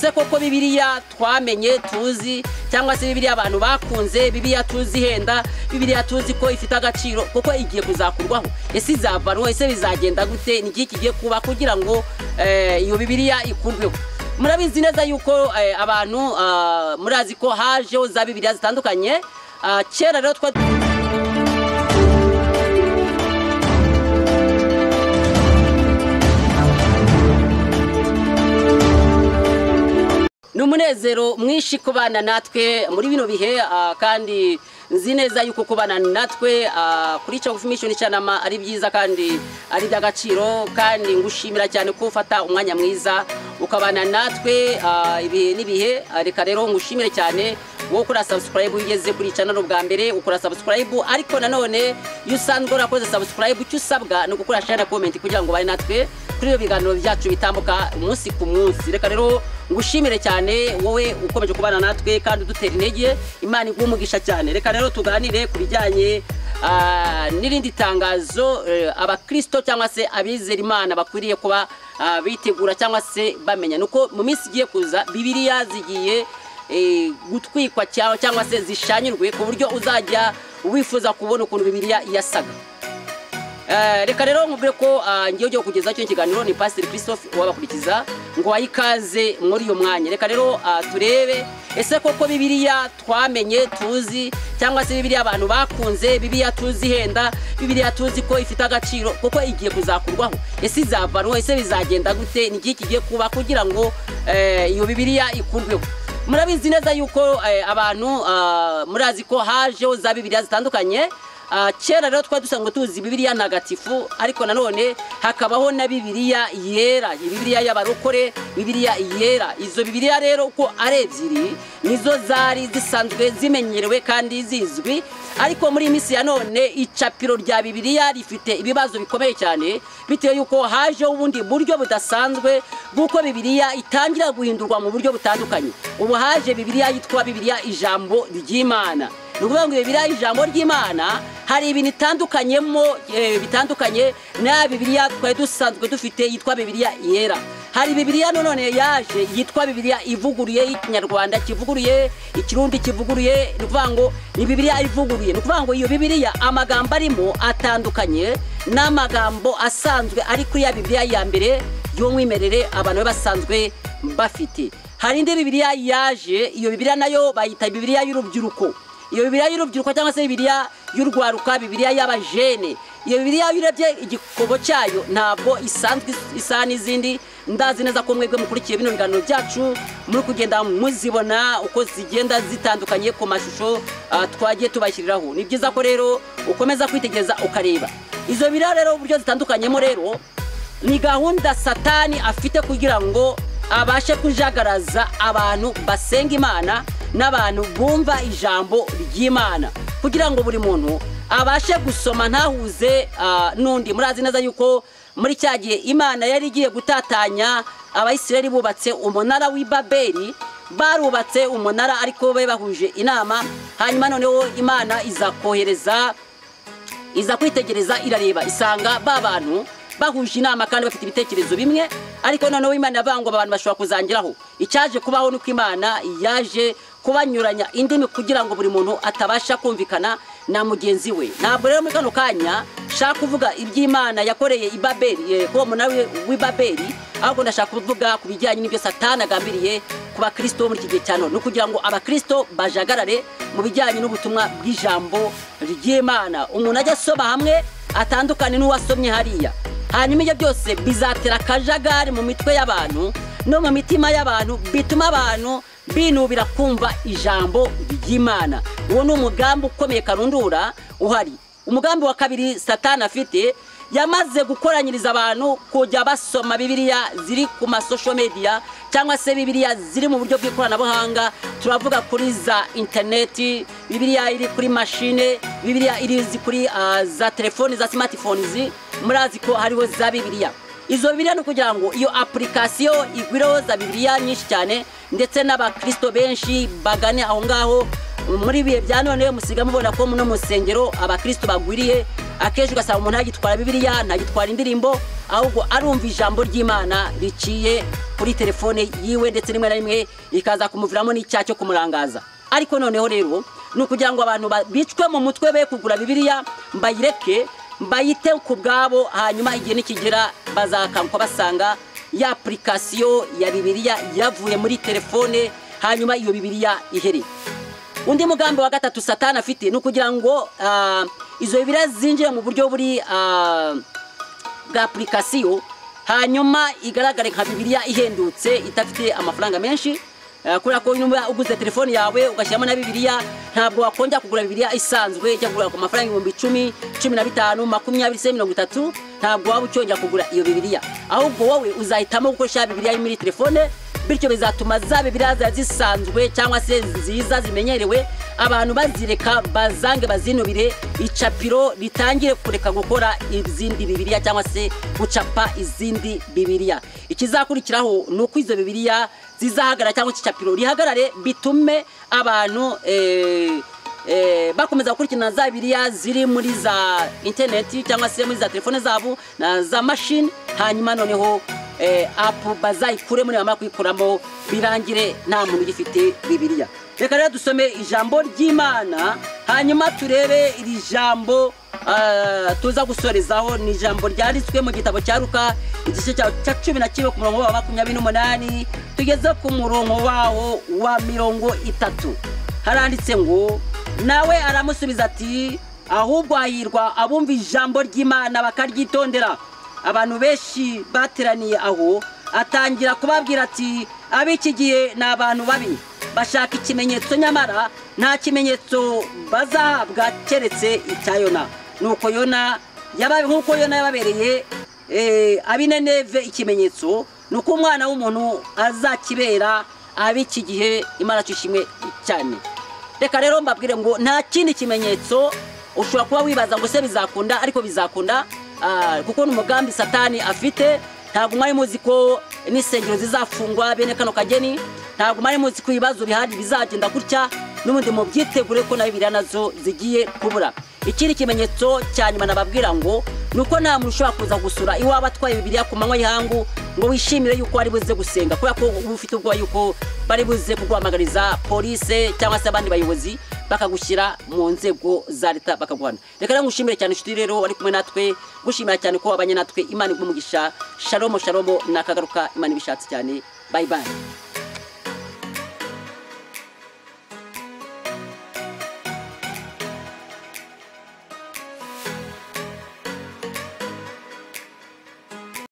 ese koko bibiliya twamenye tuzi cyangwa se bibiliya abantu bakunze, bibiliya tuzi henda, bibiliya tuzi ko ifite agaciro kuko igiye kuzakurwaho, ese izavanwa, ese bizagenda gute, ni iki kigiye kuba kugira ngo iyo bibiliya ikurweho. Murabizi neza yuko abantu murazi ko hajeho za bibiliya zitandukanye. Kera rero n'umunezero mwinshi kubana natwe muri bino bihe, kandi nzi neza yuko kubana natwe kuri Cyo Mission Channel ari byiza kandi ari by'agaciro, kandi ngushimira cyane ko ufata umwanya mwiza ukabana natwe ibihe nibihe. Reka rero ngushimire cyane wo kuri subscribe ugeze kuri channel bwa mbere, ukora subscribe, ariko nanone iyo usanzwe urakoze subscribe icyo usabwa no gukora share na comment kugira ngo bari natwe kuri iyo biganiro byacu bitambuka umunsi ku munsi. Reka rero ngushimire cyane wowe ukomeje kubana natwe kandi udutera intege, Imana igumugisha cyane. Reka rero tuganire kubijyanye n'irindi tangazo abakristo cyangwa se abizera Imana bakwiriye kuba bitegura cyangwa se bamenya, nuko mu minsi igiye kuza bibiliya zigiye gutwikwa cyangwa se zishanyirwe ku buryo uzajya wifuza kubona ukuntu bibiliya yasaga. Reka rero nkubwire ko ngiye ugiye kugeza cyo kiganiro ni Pastor Christophe wabakurikiza ngo wayikaze muri uyo mwanya. Reka rero turebe ese koko bibiliya twamenye tuzi cyangwa se bibiliya abantu bakunze, bibiliya tuzi henda, bibiliya tuzi ko ifite agaciro kuko igiye kuzakurwaho, ese izavanwa, ese bizagenda gute, ni iki kigiye kuba kugira ngo iyo bibiliya ikurweho. Murabizi neza yuko abantu murazi ko hajeho za bibiliya zitandukanye. Kera rero dusanzwe tuzi bibiliya ntagatifu, ariko nanone hakabaho na bibiliya yera, bibiliya y'abarokore, bibiliya yera. Izo bibiliya rero uko ari ebyiri nizo zari zisanzwe zimenyerewe kandi zizwi, ariko muri misi ya none icapiro rya bibiliya rifite ibibazo bikomeye cyane, bitewe yuko haje ubundi buryo budasanzwe bw'uko bibiliya itangira guhindurwa mu buryo butandukanye. Ubu haje bibiliya yitwa bibiliya ijambo ry'Imana. Nukuvuga ngo bibiliya ijambo ry'Imana hari ibintu bitandukanye na bibiliya twari dusanzwe dufite yitwa bibiliya yera. Hari bibiliya none yaje yitwa bibiliya ivuguruye, ikinyarwanda kivuguruye, ikirundi kivuguruye, nukuvuga ngo ni bibiliya ivuguruye. Nukuvuga ngo iyo bibiliya amagambo arimo atandukanye n'amagambo asanzwe ari kuri ya bibiliya ya mbere y'umwimerere abantu basanzwe bafite. Hari indi bibiliya yaje, iyo bibiliya nayo bayita bibiliya y'urubyiruko. Iyo bibiliya y'urubyiruko cyangwa se bibiliya y'urwaruka, bibiliya y'abajene. Iyo bibiliya yurebye igikobo cyayo ntabwo isanzwe isa n'izindi. Ndazi neza ko mwebwe mukurikiye bino biganiro byacu muri kugenda muzibona uko zigenda zitandukanye ku mashusho twagiye tubashyiriraho. Ni byiza ko rero ukomeza kwitegereza ukareba izo bibiliya rero uburyo zitandukanyemo. Rero ni gahunda Satani afite kugira ngo abashe kujagaraza abantu basenga Imana n'abantu bumva ijambo ry'Imana, kugira ngo buri muntu abashe gusoma ntahuze nundi. Murazi neza yuko muri cyagiye Imana yari igiye gutatanya Abayisiraheli, bubatse umunara w'Ibabeli, barubatse umunara ariko bahuje inama. Hanyuma noneho Imana iza kwitegereza irareba isanga bantu bahuje inama kandi bafite ibitekerezo bimwe, ariko noneho Imana yavuga abantu bashobora kuzangiraho. Icyaje kubaho nuko Imana yaje kubanyuranya indimi kugira ngo buri muntu atabasha kumvikana na mugenzi we. Ntabwo rero muri kano kanya shaka kuvuga iby'Imana yakoreye Ibabeli, ko munara w'Ibabeli, ahubwo ndashaka kuvuga ku bijyanye n'ibyo Satani agambiriye ku bakristo muri iki gihe cyane, no kugira ngo abakristo bajagarare mu bijyanye n'ubutumwa bw'ijambo ry'Imana. Umuntu ajya asoma hamwe atandukane n'uwasomye hariya, hanyuma ibyo byose bizatera akajagari mu mitwe y'abantu no mu mitima y'abantu, bituma abantu binubira kumva ijambo ry'Imana. Uwo ni umugambi ukomeye karundura uhari. Umugambi wa kabiri Satani afite, yamaze gukoranyiriza abantu kujya basoma bibiliya ziri ku social media cyangwa se bibiliya ziri mu buryo bw'ikoranabuhanga. Turavuga kuri za internet, bibiliya iri kuri machine, bibiliya iri kuri za telefoni za smartphones. Murazi ko hariho za bibiliya. Izo bibiliya no kugira ngo iyo application igwireho za bibiliya nyinshi cyane, ndetse n'abakristo benshi bagane aho ngaho muri biye bya none musiga mubona ko muno musengero abakristo bagwiriye akeje ugasaba umuntu agitwara bibiliya ntagitwara indirimbo ahubwo arumva ijambo ry'Imana riciye kuri telefone yiwe ndetse rimwe na rimwe ikaza kumuviramo n'icyaha cyo kumurangaza. Ariko noneho rero nukugira ngo abantu bicwe mu mutwe be kugura bibiliya mbayireke mbayite ku bwabo, hanyuma igihe nikigera bazakanko basanga ya application ya bibiliya yavuye muri telefone, hanyuma iyo bibiliya ihere. Undi mugambi wa gatatu Satani afite nukugira ngo izo bibiliya zinjire mu buryo buri bwa application, hanyuma igaragare nka bibiliya ihendutse itafite amafaranga menshi. Kuri ko nyuma uguze telefone yawe ugashyiramo na bibiliya, ntabwo wakongera kugura bibiliya isanzwe cyo kugura ku mafaranga 10, 15, 20, 30, ntabwo waba ucyongera kugura iyo bibiliya, ahubwo wowe uzahitamo gukoresha bibiliya muri telefone. Bityo bizatuma za bibiliya zisanzwe cyangwa se nziza zimenyerewe abantu bazireka bazange bazinubire, icapiro ritangire kureka gukora izindi bibiliya cyangwa se gucapa izindi bibiliya. Ikizakurikiraho nuko izo bibiliya zizahagara cyangwa icapiro rihagarare, bitume abantu bakomeza gukurikirana za bibiliya ziri muri za internet cyangwa se muri za telefone zabo na za machine, hanyuma noneho apu bazayikure muri bamara kuyikuramo birangire nta muntu ugifite bibiliya. Reka rero dusome ijambo ry'Imana, hanyuma turebe iri jambo tuza gusorezaho. Ni ijambo ryanditswe mu gitabo cya Luka igice cya 11 ku murongo wa 28 tugeze ku murongo wawo wa 30. Haranditse ngo nawe aramusubiza ati ahubwo hahirwa abumva ijambo ry'Imana bakaryitondera. Abantu benshi bateraniye aho atangira kubabwira ati abiki gihe ni abantu babi bashaka ikimenyetso, nyamara nta kimenyetso bazahabwa keretse icya Yona. Nuko Yona yababereye ab'Nineve ikimenyetso, nuko umwana w'umuntu azakibera abiki gihe. Imana cyishimwe cyane. Reka rero mbabwire ngo nta kindi kimenyetso ushobora kuba wibaza ngo se bizakunda, ariko bizakunda kuko n'umugambi Satani afite. Ntabwo mwari muzi ko n'isengero zizafungwa bene kano kageni, ntabwo mwari muzi ko ibibazo bihari bizagenda gutya, n'ubundi mu byitegure ko na bibiliya nazo zigiye kubura. Ikindi kimenyetso cya nyuma nababwira ngo nuko nta muntu ushobora kuza gusura iwaba atwaye bibiliya ku manywa y'ihangu ngo wishimire yuko ari buze gusenga, kubera ko uba ufite ubwoba yuko bari buze kuguhamagariza polisi cyangwa se abandi bayobozi bakagushyira mu nzego za leta bakaguhana. Reka rero ngushimire cyane inshuti rero wari kumwe natwe, gushimira cyane ko wabanye natwe. Imana igumugisha. Shalom shalom, nakagaruka Imana ibishatse cyane. Bye bye.